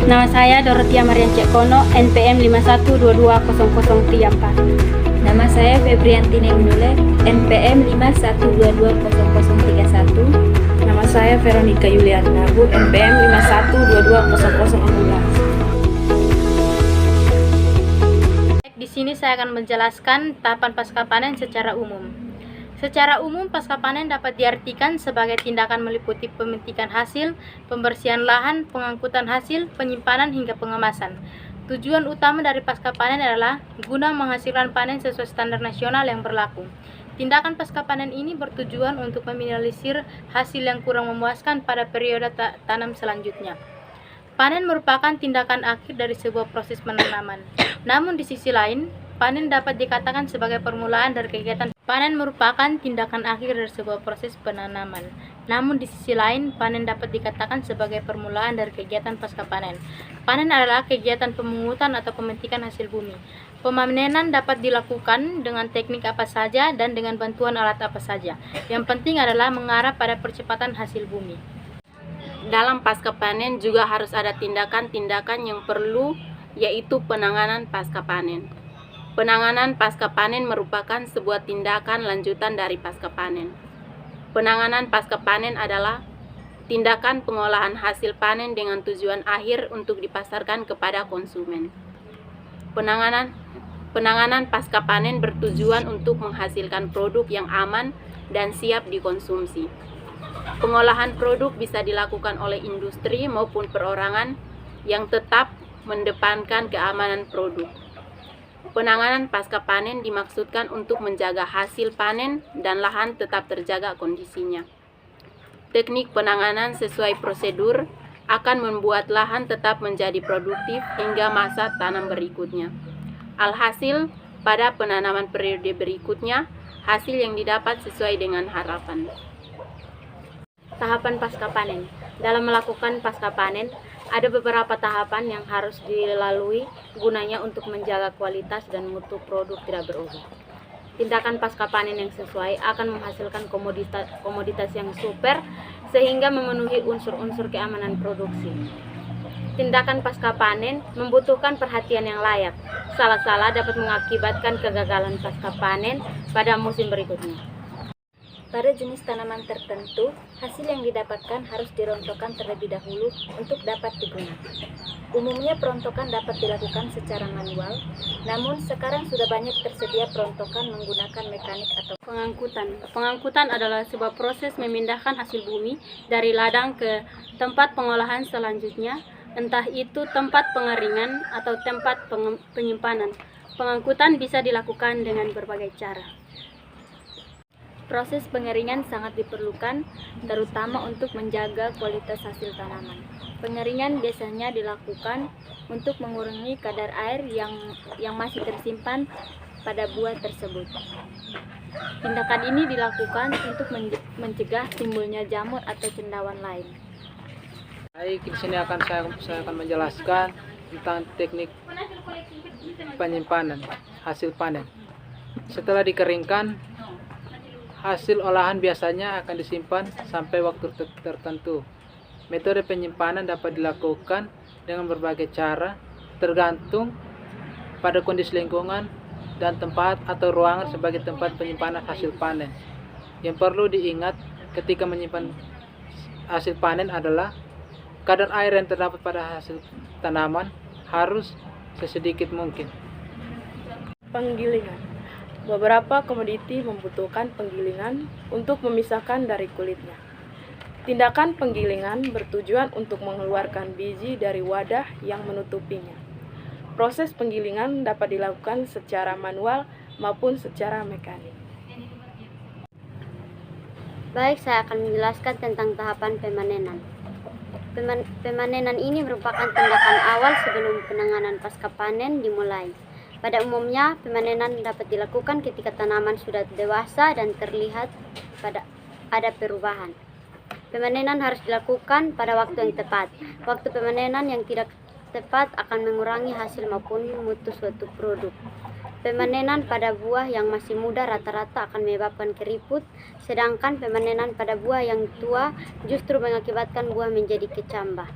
Nama saya Dorothea Marian Cekono, NPM 51220034. Nama saya Febriantine Unule, NPM 51220031. Nama saya Veronica Yuliana Nagu, NPM 51220016. Di sini saya akan menjelaskan tahapan pasca panen secara umum. Secara umum, pasca panen dapat diartikan sebagai tindakan meliputi pemetikan hasil, pembersihan lahan, pengangkutan hasil, penyimpanan hingga pengemasan. Tujuan utama dari pasca panen adalah guna menghasilkan panen sesuai standar nasional yang berlaku. Tindakan pasca panen ini bertujuan untuk meminimalisir hasil yang kurang memuaskan pada periode tanam selanjutnya. Panen merupakan tindakan akhir dari sebuah proses penanaman. Namun di sisi lain, panen dapat dikatakan sebagai permulaan dari kegiatan. Panen merupakan tindakan akhir dari sebuah proses penanaman. Namun di sisi lain, panen dapat dikatakan sebagai permulaan dari kegiatan pasca panen. Panen adalah kegiatan pemungutan atau pemetikan hasil bumi. Pemanenan dapat dilakukan dengan teknik apa saja dan dengan bantuan alat apa saja. Yang penting adalah mengarah pada percepatan hasil bumi. Dalam pasca panen juga harus ada tindakan-tindakan yang perlu, yaitu penanganan pasca panen. Penanganan pasca panen merupakan sebuah tindakan lanjutan dari pasca panen. Penanganan pasca panen adalah tindakan pengolahan hasil panen dengan tujuan akhir untuk dipasarkan kepada konsumen. Penanganan pasca panen bertujuan untuk menghasilkan produk yang aman dan siap dikonsumsi. Pengolahan produk bisa dilakukan oleh industri maupun perorangan yang tetap mendepankan keamanan produk. Penanganan pasca panen dimaksudkan untuk menjaga hasil panen dan lahan tetap terjaga kondisinya. Teknik penanganan sesuai prosedur akan membuat lahan tetap menjadi produktif hingga masa tanam berikutnya. Alhasil, pada penanaman periode berikutnya, hasil yang didapat sesuai dengan harapan. Tahapan pasca panen. Dalam melakukan pasca panen, ada beberapa tahapan yang harus dilalui gunanya untuk menjaga kualitas dan mutu produk tidak berubah. Tindakan pasca panen yang sesuai akan menghasilkan komoditas yang super sehingga memenuhi unsur-unsur keamanan produksi. Tindakan pasca panen membutuhkan perhatian yang layak. Salah-salah dapat mengakibatkan kegagalan pasca panen pada musim berikutnya. Pada jenis tanaman tertentu, hasil yang didapatkan harus dirontokkan terlebih dahulu untuk dapat digunakan. Umumnya perontokan dapat dilakukan secara manual, namun sekarang sudah banyak tersedia perontokan menggunakan mekanik atau Pengangkutan. Pengangkutan adalah sebuah proses memindahkan hasil bumi dari ladang ke tempat pengolahan selanjutnya, entah itu tempat pengeringan atau tempat penyimpanan. Pengangkutan bisa dilakukan dengan berbagai cara. Proses pengeringan sangat diperlukan, terutama untuk menjaga kualitas hasil tanaman. Pengeringan biasanya dilakukan untuk mengurangi kadar air yang masih tersimpan pada buah tersebut. Tindakan ini dilakukan untuk mencegah timbulnya jamur atau cendawan lain. Baik, di sini saya akan menjelaskan tentang teknik penyimpanan hasil panen. Setelah dikeringkan, hasil olahan biasanya akan disimpan sampai waktu tertentu. Metode penyimpanan dapat dilakukan dengan berbagai cara, tergantung pada kondisi lingkungan dan tempat atau ruangan sebagai tempat penyimpanan hasil panen. Yang perlu diingat ketika menyimpan hasil panen adalah kadar air yang terdapat pada hasil tanaman harus sesedikit mungkin. Penggilingan. Beberapa komoditi membutuhkan penggilingan untuk memisahkan dari kulitnya. Tindakan penggilingan bertujuan untuk mengeluarkan biji dari wadah yang menutupinya. Proses penggilingan dapat dilakukan secara manual maupun secara mekanik. Baik, saya akan menjelaskan tentang tahapan pemanenan. Pemanenan ini merupakan tindakan awal sebelum penanganan pasca panen dimulai. Pada umumnya, pemanenan dapat dilakukan ketika tanaman sudah dewasa dan terlihat ada perubahan. Pemanenan harus dilakukan pada waktu yang tepat. Waktu pemanenan yang tidak tepat akan mengurangi hasil maupun mutu suatu produk. Pemanenan pada buah yang masih muda rata-rata akan menyebabkan keriput, sedangkan pemanenan pada buah yang tua justru mengakibatkan buah menjadi kecambah.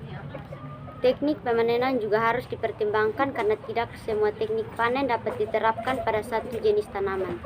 Teknik pemanenan juga harus dipertimbangkan karena tidak semua teknik panen dapat diterapkan pada satu jenis tanaman.